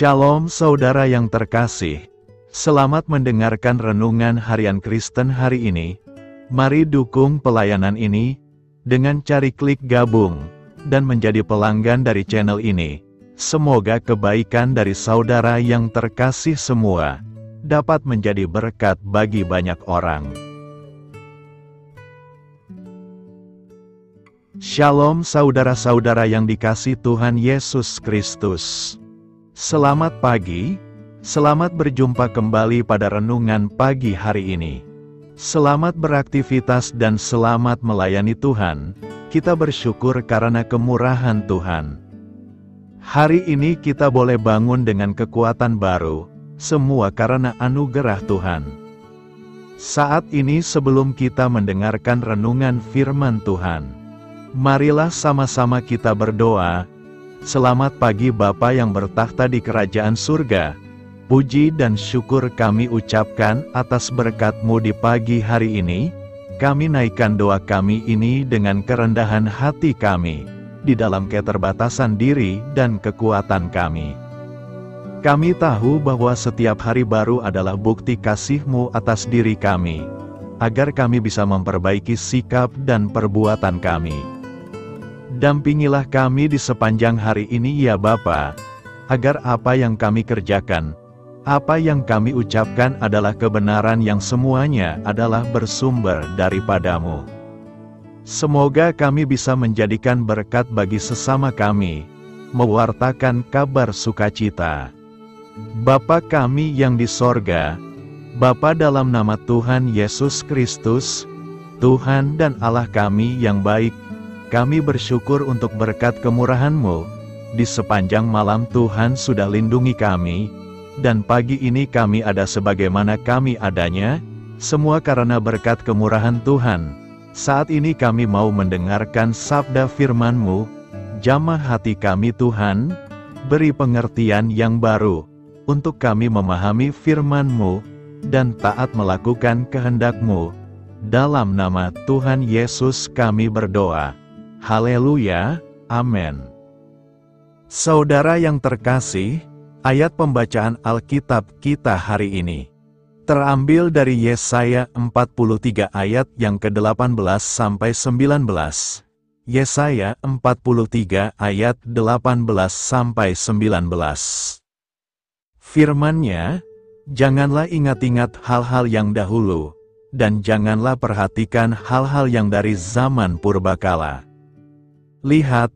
Shalom saudara yang terkasih, selamat mendengarkan renungan harian Kristen hari ini. Mari dukung pelayanan ini dengan cari klik gabung dan menjadi pelanggan dari channel ini. Semoga kebaikan dari saudara yang terkasih semua dapat menjadi berkat bagi banyak orang. Shalom saudara-saudara yang dikasihi Tuhan Yesus Kristus. Selamat pagi, selamat berjumpa kembali pada renungan pagi hari ini. Selamat beraktivitas dan selamat melayani Tuhan. Kita bersyukur karena kemurahan Tuhan. Hari ini kita boleh bangun dengan kekuatan baru, semua karena anugerah Tuhan. Saat ini sebelum kita mendengarkan renungan firman Tuhan, marilah sama-sama kita berdoa. Selamat pagi Bapa yang bertakhta di kerajaan surga. Puji dan syukur kami ucapkan atas berkat-Mu di pagi hari ini. Kami naikkan doa kami ini dengan kerendahan hati kami, di dalam keterbatasan diri dan kekuatan kami. Kami tahu bahwa setiap hari baru adalah bukti kasih-Mu atas diri kami, agar kami bisa memperbaiki sikap dan perbuatan kami. Dampingilah kami di sepanjang hari ini ya Bapa, agar apa yang kami kerjakan, apa yang kami ucapkan adalah kebenaran yang semuanya adalah bersumber daripada-Mu. Semoga kami bisa menjadikan berkat bagi sesama kami, mewartakan kabar sukacita. Bapa kami yang di sorga, Bapa dalam nama Tuhan Yesus Kristus, Tuhan dan Allah kami yang baik, kami bersyukur untuk berkat kemurahan-Mu. Di sepanjang malam Tuhan sudah lindungi kami, dan pagi ini kami ada sebagaimana kami adanya, semua karena berkat kemurahan Tuhan. Saat ini kami mau mendengarkan sabda firman-Mu, jamah hati kami Tuhan, beri pengertian yang baru, untuk kami memahami firman-Mu, dan taat melakukan kehendak-Mu. Dalam nama Tuhan Yesus kami berdoa. Haleluya, amin. Saudara yang terkasih, ayat pembacaan Alkitab kita hari ini terambil dari Yesaya 43 ayat yang ke-18 sampai 19. Yesaya 43 ayat 18 sampai 19. Firman-Nya, janganlah ingat-ingat hal-hal yang dahulu, dan janganlah perhatikan hal-hal yang dari zaman purbakala. Lihat,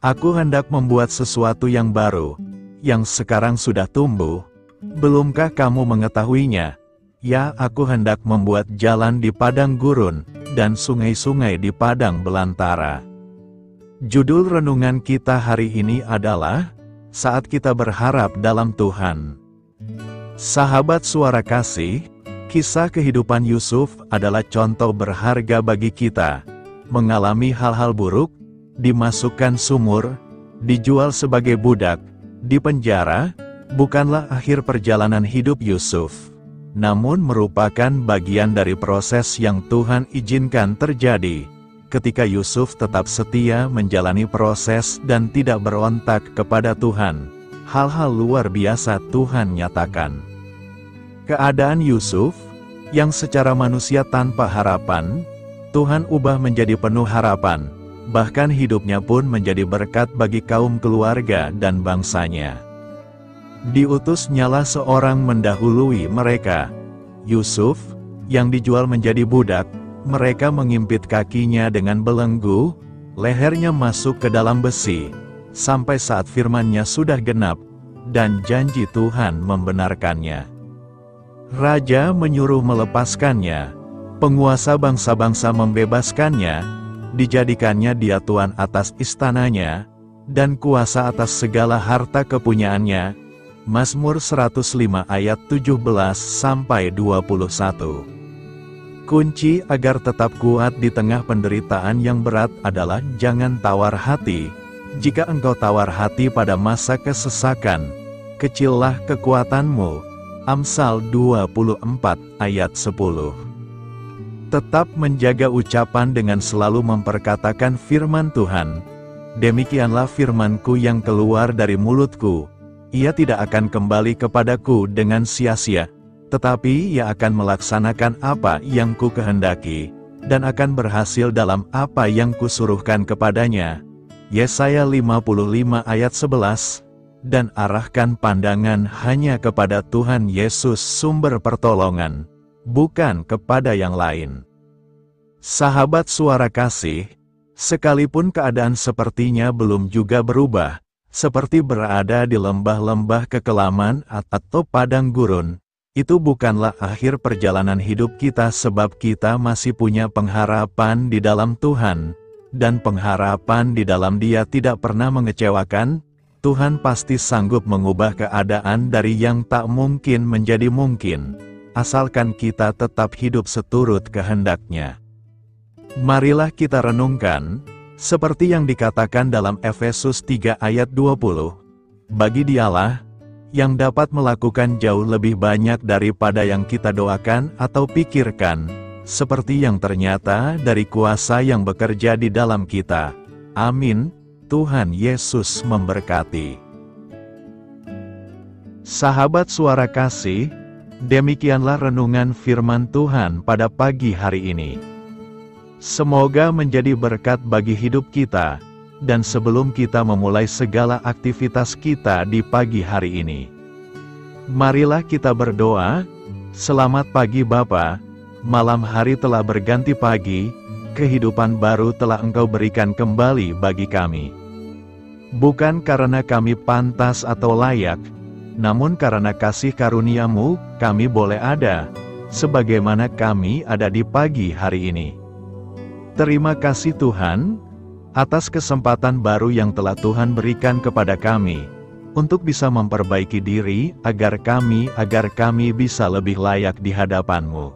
aku hendak membuat sesuatu yang baru, yang sekarang sudah tumbuh. Belumkah kamu mengetahuinya? Ya, aku hendak membuat jalan di padang gurun, dan sungai-sungai di padang belantara. Judul renungan kita hari ini adalah, Saat Kita Berharap Dalam Tuhan. Sahabat suara kasih, kisah kehidupan Yusuf adalah contoh berharga bagi kita. Mengalami hal-hal buruk, dimasukkan sumur, dijual sebagai budak, dipenjara, bukanlah akhir perjalanan hidup Yusuf, namun merupakan bagian dari proses yang Tuhan izinkan terjadi, ketika Yusuf tetap setia menjalani proses dan tidak berontak kepada Tuhan. Hal-hal luar biasa Tuhan nyatakan. Keadaan Yusuf, yang secara manusia tanpa harapan, Tuhan ubah menjadi penuh harapan. Bahkan hidupnya pun menjadi berkat bagi kaum keluarga dan bangsanya. Diutusnyalah seorang mendahului mereka. Yusuf, yang dijual menjadi budak, mereka mengimpit kakinya dengan belenggu, lehernya masuk ke dalam besi, sampai saat firman-Nya sudah genap, dan janji Tuhan membenarkannya. Raja menyuruh melepaskannya, penguasa bangsa-bangsa membebaskannya, dijadikannya dia tuan atas istananya, dan kuasa atas segala harta kepunyaannya. Mazmur 105 ayat 17-21. Kunci agar tetap kuat di tengah penderitaan yang berat adalah jangan tawar hati. Jika engkau tawar hati pada masa kesesakan, kecillah kekuatanmu. Amsal 24 ayat 10. Tetap menjaga ucapan dengan selalu memperkatakan firman Tuhan. Demikianlah firman-Ku yang keluar dari mulutku. Ia tidak akan kembali kepadaku dengan sia-sia, tetapi ia akan melaksanakan apa yang ku kehendaki, dan akan berhasil dalam apa yang kusuruhkan kepadanya. Yesaya 55 ayat 11. Dan arahkan pandangan hanya kepada Tuhan Yesus sumber pertolongan, bukan kepada yang lain. Sahabat Suara Kasih, sekalipun keadaan sepertinya belum juga berubah, seperti berada di lembah-lembah kekelaman atau padang gurun, itu bukanlah akhir perjalanan hidup kita, sebab kita masih punya pengharapan di dalam Tuhan, dan pengharapan di dalam Dia tidak pernah mengecewakan. Tuhan pasti sanggup mengubah keadaan dari yang tak mungkin menjadi mungkin, asalkan kita tetap hidup seturut kehendak-Nya. Marilah kita renungkan, seperti yang dikatakan dalam Efesus 3 ayat 20, bagi Dialah, yang dapat melakukan jauh lebih banyak daripada yang kita doakan atau pikirkan, seperti yang ternyata dari kuasa yang bekerja di dalam kita. Amin. Tuhan Yesus memberkati. Sahabat Suara Kasih, demikianlah renungan firman Tuhan pada pagi hari ini. Semoga menjadi berkat bagi hidup kita, dan sebelum kita memulai segala aktivitas kita di pagi hari ini, marilah kita berdoa. Selamat pagi Bapa, malam hari telah berganti pagi, kehidupan baru telah Engkau berikan kembali bagi kami. Bukan karena kami pantas atau layak, namun karena kasih karunia-Mu, kami boleh ada, sebagaimana kami ada di pagi hari ini. Terima kasih Tuhan, atas kesempatan baru yang telah Tuhan berikan kepada kami, untuk bisa memperbaiki diri, agar kami bisa lebih layak di hadapan-Mu.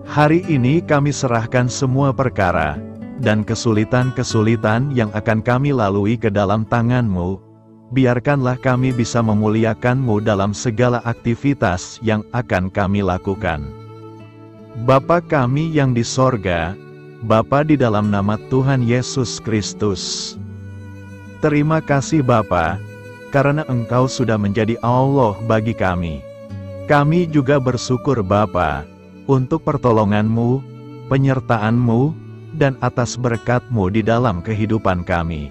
Hari ini kami serahkan semua perkara, dan kesulitan-kesulitan yang akan kami lalui ke dalam tangan-Mu. Biarkanlah kami bisa memuliakan-Mu dalam segala aktivitas yang akan kami lakukan. Bapa kami yang di sorga, Bapa di dalam nama Tuhan Yesus Kristus. Terima kasih Bapa, karena Engkau sudah menjadi Allah bagi kami. Kami juga bersyukur Bapa, untuk pertolongan-Mu, penyertaan-Mu, dan atas berkat-Mu di dalam kehidupan kami.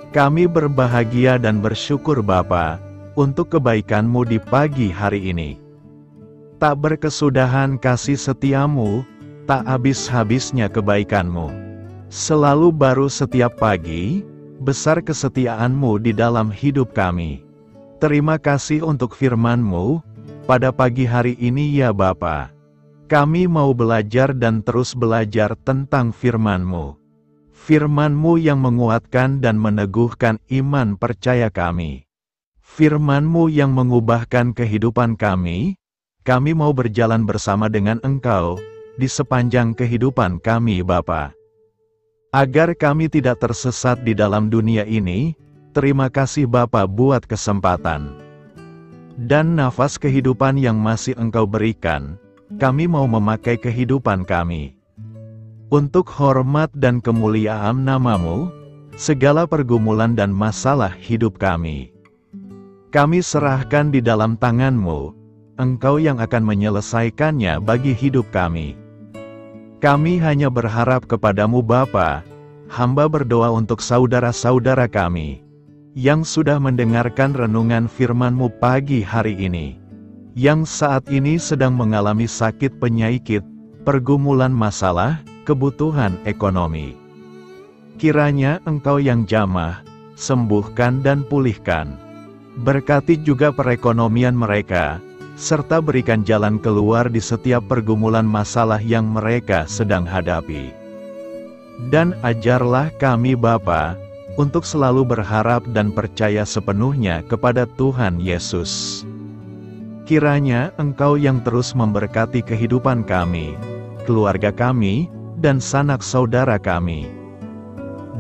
Kami berbahagia dan bersyukur Bapa, untuk kebaikan-Mu di pagi hari ini. Tak berkesudahan kasih setia-Mu, tak habis-habisnya kebaikan-Mu. Selalu baru setiap pagi, besar kesetiaan-Mu di dalam hidup kami. Terima kasih untuk firman-Mu, pada pagi hari ini ya Bapa. Kami mau belajar dan terus belajar tentang firman-Mu. Firman-Mu yang menguatkan dan meneguhkan iman percaya kami. Firman-Mu yang mengubahkan kehidupan kami. Kami mau berjalan bersama dengan Engkau, di sepanjang kehidupan kami Bapa. Agar kami tidak tersesat di dalam dunia ini, terima kasih Bapa buat kesempatan dan nafas kehidupan yang masih Engkau berikan. Kami mau memakai kehidupan kami untuk hormat dan kemuliaan nama-Mu, segala pergumulan dan masalah hidup kami serahkan di dalam tangan-Mu. Engkau yang akan menyelesaikannya bagi hidup kami. Kami hanya berharap kepada-Mu Bapa. Hamba berdoa untuk saudara-saudara kami yang sudah mendengarkan renungan firman-Mu pagi hari ini, yang saat ini sedang mengalami sakit penyakit, pergumulan masalah, kebutuhan ekonomi. Kiranya Engkau yang jamah, sembuhkan dan pulihkan. Berkati juga perekonomian mereka, serta berikan jalan keluar di setiap pergumulan masalah yang mereka sedang hadapi. Dan ajarlah kami Bapa, untuk selalu berharap dan percaya sepenuhnya kepada Tuhan Yesus. Kiranya Engkau yang terus memberkati kehidupan kami, keluarga kami, dan sanak saudara kami,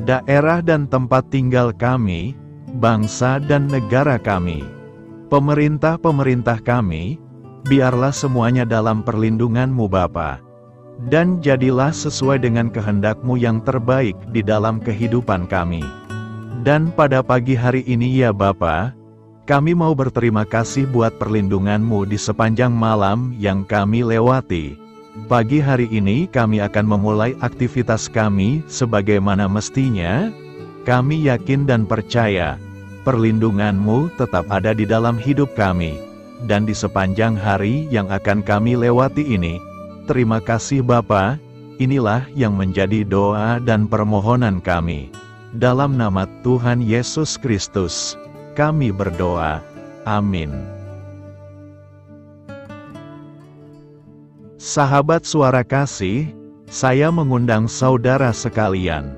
daerah dan tempat tinggal kami, bangsa dan negara kami, pemerintah-pemerintah kami, biarlah semuanya dalam perlindungan-Mu Bapa, dan jadilah sesuai dengan kehendak-Mu yang terbaik di dalam kehidupan kami. Dan pada pagi hari ini ya Bapa, Kami mau berterima kasih buat perlindungan-Mu di sepanjang malam yang kami lewati. Pagi hari ini kami akan memulai aktivitas kami sebagaimana mestinya. Kami yakin dan percaya, perlindungan-Mu tetap ada di dalam hidup kami, dan di sepanjang hari yang akan kami lewati ini. Terima kasih Bapa, inilah yang menjadi doa dan permohonan kami. Dalam nama Tuhan Yesus Kristus, kami berdoa. Amin. Sahabat Suara Kasih, saya mengundang saudara sekalian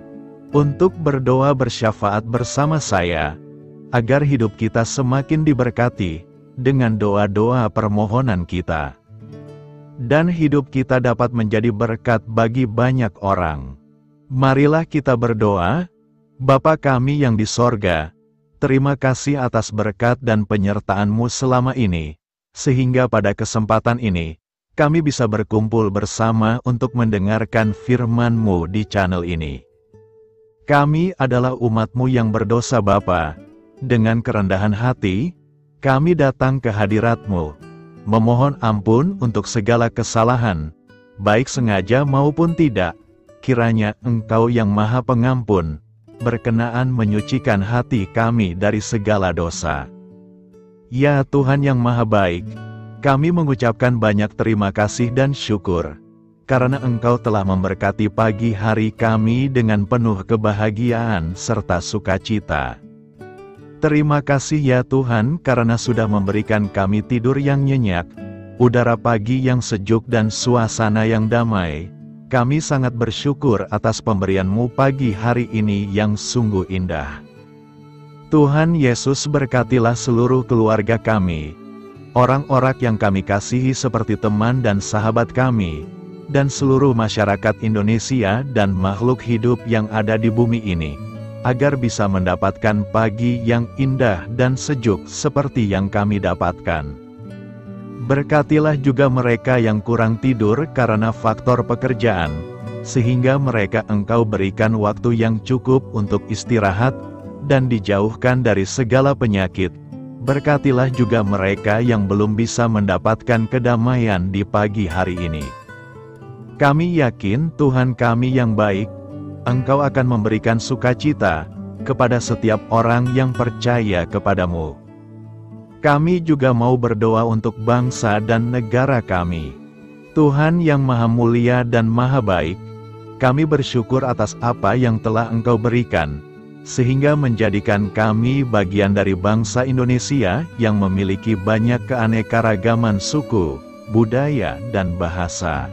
untuk berdoa bersyafaat bersama saya, agar hidup kita semakin diberkati dengan doa-doa permohonan kita, dan hidup kita dapat menjadi berkat bagi banyak orang. Marilah kita berdoa. Bapa kami yang di sorga, terima kasih atas berkat dan penyertaan-Mu selama ini, sehingga pada kesempatan ini, kami bisa berkumpul bersama untuk mendengarkan firman-Mu di channel ini. Kami adalah umat-Mu yang berdosa Bapa. Dengan kerendahan hati, kami datang ke hadirat-Mu, memohon ampun untuk segala kesalahan, baik sengaja maupun tidak. Kiranya Engkau yang Maha Pengampun, berkenaan menyucikan hati kami dari segala dosa. Ya Tuhan yang Maha Baik, kami mengucapkan banyak terima kasih dan syukur, karena Engkau telah memberkati pagi hari kami dengan penuh kebahagiaan serta sukacita. Terima kasih ya Tuhan karena sudah memberikan kami tidur yang nyenyak, udara pagi yang sejuk dan suasana yang damai. Kami sangat bersyukur atas pemberian-Mu pagi hari ini yang sungguh indah. Tuhan Yesus berkatilah seluruh keluarga kami, orang-orang yang kami kasihi seperti teman dan sahabat kami, dan seluruh masyarakat Indonesia dan makhluk hidup yang ada di bumi ini, agar bisa mendapatkan pagi yang indah dan sejuk seperti yang kami dapatkan. Berkatilah juga mereka yang kurang tidur karena faktor pekerjaan, sehingga mereka Engkau berikan waktu yang cukup untuk istirahat, dan dijauhkan dari segala penyakit. Berkatilah juga mereka yang belum bisa mendapatkan kedamaian di pagi hari ini. Kami yakin Tuhan kami yang baik, Engkau akan memberikan sukacita kepada setiap orang yang percaya kepadamu. Kami juga mau berdoa untuk bangsa dan negara kami. Tuhan yang Maha Mulia dan Maha Baik, kami bersyukur atas apa yang telah Engkau berikan, sehingga menjadikan kami bagian dari bangsa Indonesia yang memiliki banyak keanekaragaman suku, budaya, dan bahasa.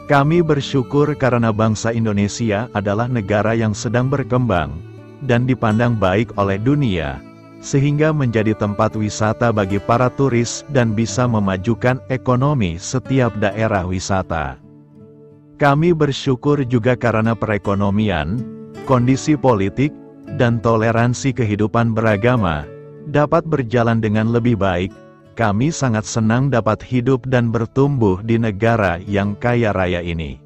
Kami bersyukur karena bangsa Indonesia adalah negara yang sedang berkembang, dan dipandang baik oleh dunia, sehingga menjadi tempat wisata bagi para turis dan bisa memajukan ekonomi setiap daerah wisata. Kami bersyukur juga karena perekonomian, kondisi politik, dan toleransi kehidupan beragama dapat berjalan dengan lebih baik. Kami sangat senang dapat hidup dan bertumbuh di negara yang kaya raya ini.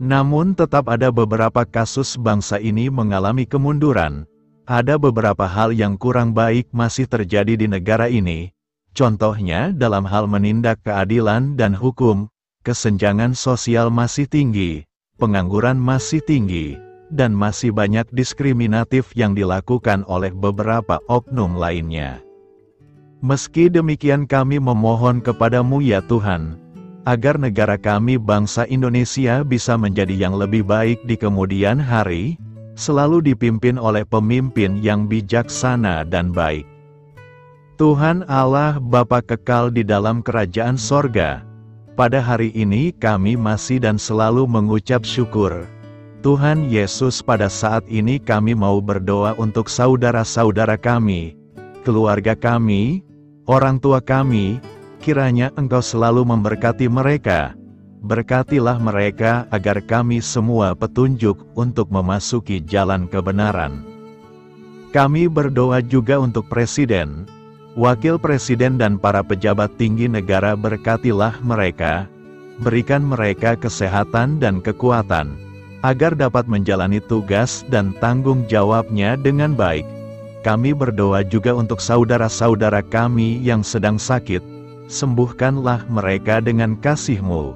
Namun tetap ada beberapa kasus bangsa ini mengalami kemunduran. Ada beberapa hal yang kurang baik masih terjadi di negara ini. Contohnya dalam hal menindak keadilan dan hukum, kesenjangan sosial masih tinggi, pengangguran masih tinggi, dan masih banyak diskriminatif yang dilakukan oleh beberapa oknum lainnya. Meski demikian kami memohon kepadamu ya Tuhan, agar negara kami bangsa Indonesia bisa menjadi yang lebih baik di kemudian hari, selalu dipimpin oleh pemimpin yang bijaksana dan baik. Tuhan Allah Bapa kekal di dalam kerajaan sorga, pada hari ini kami masih dan selalu mengucap syukur. Tuhan Yesus, pada saat ini kami mau berdoa untuk saudara-saudara kami, keluarga kami, orang tua kami, kiranya Engkau selalu memberkati mereka. Berkatilah mereka agar kami semua petunjuk untuk memasuki jalan kebenaran. Kami berdoa juga untuk Presiden, Wakil Presiden dan para pejabat tinggi negara. Berkatilah mereka, berikan mereka kesehatan dan kekuatan, agar dapat menjalani tugas dan tanggung jawabnya dengan baik. kami berdoa juga untuk saudara-saudara kami yang sedang sakit, sembuhkanlah mereka dengan kasih-Mu.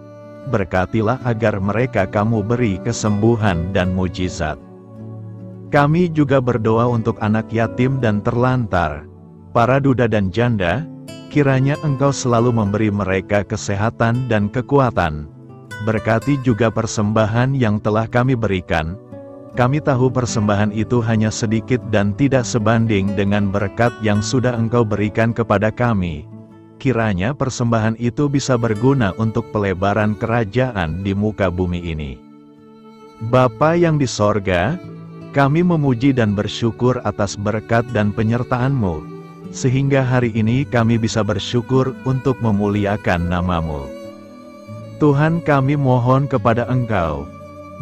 Berkatilah agar mereka Kamu beri kesembuhan dan mujizat. Kami juga berdoa untuk anak yatim dan terlantar, para duda dan janda, kiranya Engkau selalu memberi mereka kesehatan dan kekuatan. Berkati juga persembahan yang telah kami berikan. Kami tahu persembahan itu hanya sedikit dan tidak sebanding dengan berkat yang sudah Engkau berikan kepada kami. Kiranya persembahan itu bisa berguna untuk pelebaran kerajaan di muka bumi ini. Bapa yang di sorga, kami memuji dan bersyukur atas berkat dan penyertaan-Mu, sehingga hari ini kami bisa bersyukur untuk memuliakan nama-Mu. Tuhan, kami mohon kepada Engkau,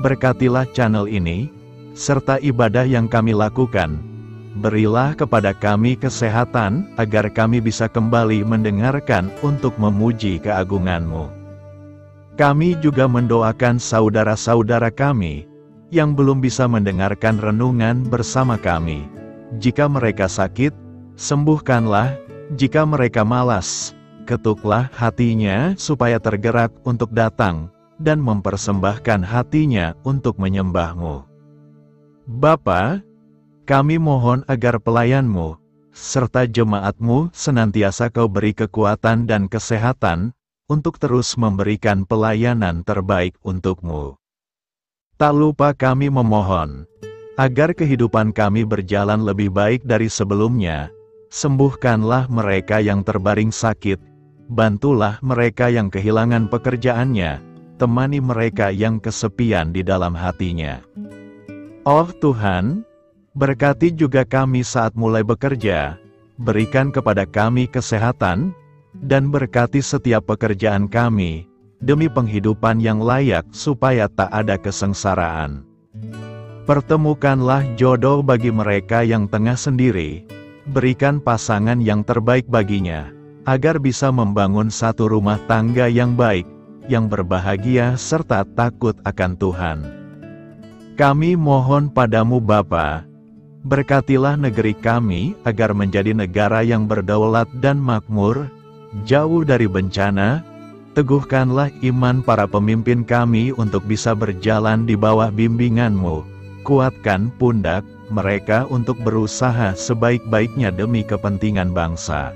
berkatilah channel ini, serta ibadah yang kami lakukan. Berilah kepada kami kesehatan, agar kami bisa kembali mendengarkan untuk memuji keagungan-Mu. Kami juga mendoakan saudara-saudara kami, yang belum bisa mendengarkan renungan bersama kami. Jika mereka sakit, sembuhkanlah. Jika mereka malas, ketuklah hatinya supaya tergerak untuk datang, dan mempersembahkan hatinya untuk menyembah-Mu. Bapa, kami mohon agar pelayan-Mu, serta jemaat-Mu senantiasa Kau beri kekuatan dan kesehatan, untuk terus memberikan pelayanan terbaik untuk-Mu. Tak lupa kami memohon, agar kehidupan kami berjalan lebih baik dari sebelumnya. Sembuhkanlah mereka yang terbaring sakit, bantulah mereka yang kehilangan pekerjaannya, temani mereka yang kesepian di dalam hatinya. Oh Tuhan, berkati juga kami saat mulai bekerja, berikan kepada kami kesehatan, dan berkati setiap pekerjaan kami, demi penghidupan yang layak supaya tak ada kesengsaraan. Pertemukanlah jodoh bagi mereka yang tengah sendiri, berikan pasangan yang terbaik baginya, agar bisa membangun satu rumah tangga yang baik, yang berbahagia serta takut akan Tuhan. Kami mohon padamu Bapa, berkatilah negeri kami agar menjadi negara yang berdaulat dan makmur, jauh dari bencana. Teguhkanlah iman para pemimpin kami untuk bisa berjalan di bawah bimbingan-Mu. Kuatkan pundak mereka untuk berusaha sebaik-baiknya demi kepentingan bangsa.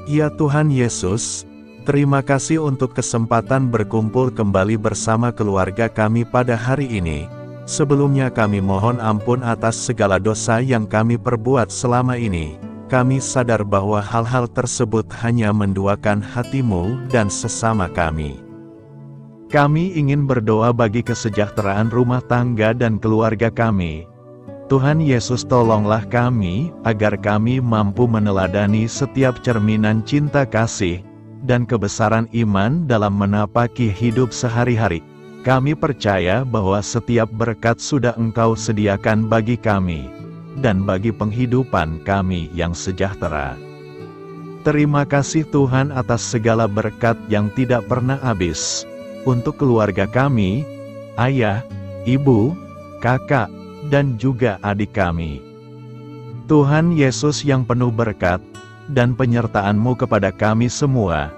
Ya Tuhan Yesus, terima kasih untuk kesempatan berkumpul kembali bersama keluarga kami pada hari ini. Sebelumnya kami mohon ampun atas segala dosa yang kami perbuat selama ini. Kami sadar bahwa hal-hal tersebut hanya menduakan hati-Mu dan sesama kami. Kami ingin berdoa bagi kesejahteraan rumah tangga dan keluarga kami. Tuhan Yesus, tolonglah kami, agar kami mampu meneladani setiap cerminan cinta kasih, dan kebesaran iman dalam menapaki hidup sehari-hari. Kami percaya bahwa setiap berkat sudah Engkau sediakan bagi kami, dan bagi penghidupan kami yang sejahtera. Terima kasih Tuhan atas segala berkat yang tidak pernah habis, untuk keluarga kami, ayah, ibu, kakak, dan juga adik kami. Tuhan Yesus yang penuh berkat, dan penyertaan-Mu kepada kami semua,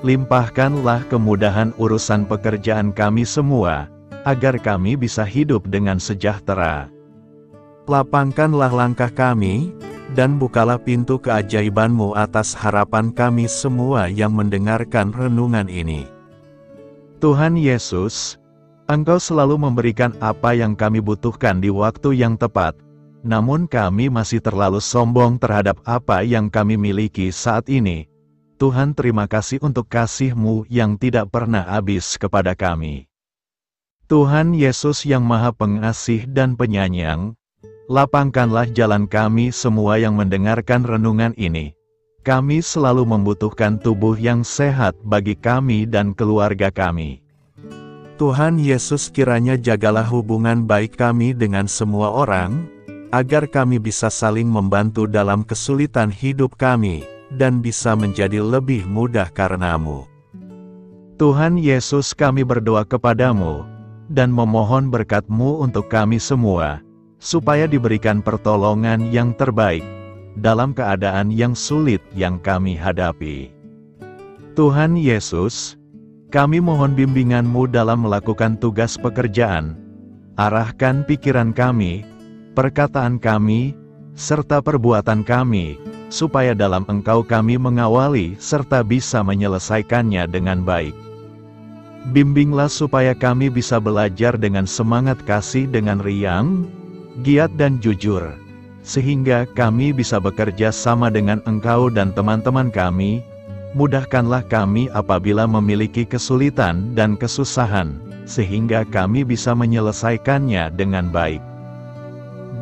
limpahkanlah kemudahan urusan pekerjaan kami semua, agar kami bisa hidup dengan sejahtera. Lapangkanlah langkah kami, dan bukalah pintu keajaiban-Mu atas harapan kami semua yang mendengarkan renungan ini. Tuhan Yesus, Engkau selalu memberikan apa yang kami butuhkan di waktu yang tepat, namun kami masih terlalu sombong terhadap apa yang kami miliki saat ini. Tuhan, terima kasih untuk kasih-Mu yang tidak pernah habis kepada kami. Tuhan Yesus yang Maha Pengasih dan Penyayang, lapangkanlah jalan kami semua yang mendengarkan renungan ini. Kami selalu membutuhkan tubuh yang sehat bagi kami dan keluarga kami. Tuhan Yesus, kiranya jagalah hubungan baik kami dengan semua orang, agar kami bisa saling membantu dalam kesulitan hidup kami, dan bisa menjadi lebih mudah karena-Mu. Tuhan Yesus, kami berdoa kepadamu, dan memohon berkat-Mu untuk kami semua, supaya diberikan pertolongan yang terbaik, dalam keadaan yang sulit yang kami hadapi. Tuhan Yesus, kami mohon bimbingan-Mu dalam melakukan tugas pekerjaan. Arahkan pikiran kami, perkataan kami, serta perbuatan kami, supaya dalam Engkau kami mengawali serta bisa menyelesaikannya dengan baik. Bimbinglah supaya kami bisa belajar dengan semangat kasih dengan riang, giat dan jujur, sehingga kami bisa bekerja sama dengan Engkau dan teman-teman kami. Mudahkanlah kami apabila memiliki kesulitan dan kesusahan, sehingga kami bisa menyelesaikannya dengan baik.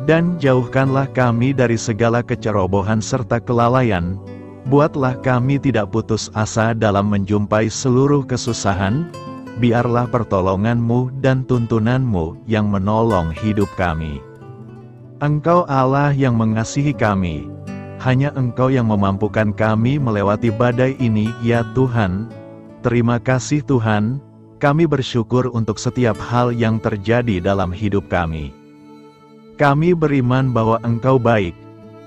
Dan jauhkanlah kami dari segala kecerobohan serta kelalaian. Buatlah kami tidak putus asa dalam menjumpai seluruh kesusahan. Biarlah pertolongan-Mu dan tuntunan-Mu yang menolong hidup kami. Engkau Allah yang mengasihi kami. Hanya Engkau yang memampukan kami melewati badai ini, ya Tuhan. Terima kasih Tuhan, kami bersyukur untuk setiap hal yang terjadi dalam hidup kami. Kami beriman bahwa Engkau baik,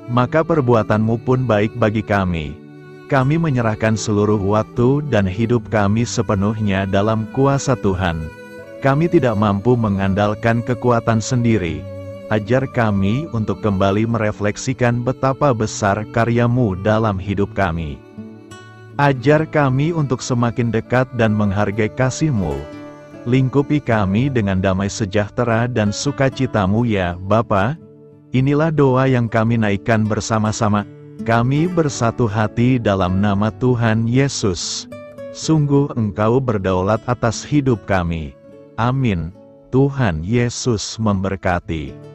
maka perbuatan-Mu pun baik bagi kami. Kami menyerahkan seluruh waktu dan hidup kami sepenuhnya dalam kuasa Tuhan. Kami tidak mampu mengandalkan kekuatan sendiri. Ajar kami untuk kembali merefleksikan betapa besar karya-Mu dalam hidup kami. Ajar kami untuk semakin dekat dan menghargai kasih-Mu. Lingkupi kami dengan damai sejahtera dan sukacita-Mu ya Bapa. Inilah doa yang kami naikkan bersama-sama. Kami bersatu hati dalam nama Tuhan Yesus. Sungguh Engkau berdaulat atas hidup kami. Amin. Tuhan Yesus memberkati.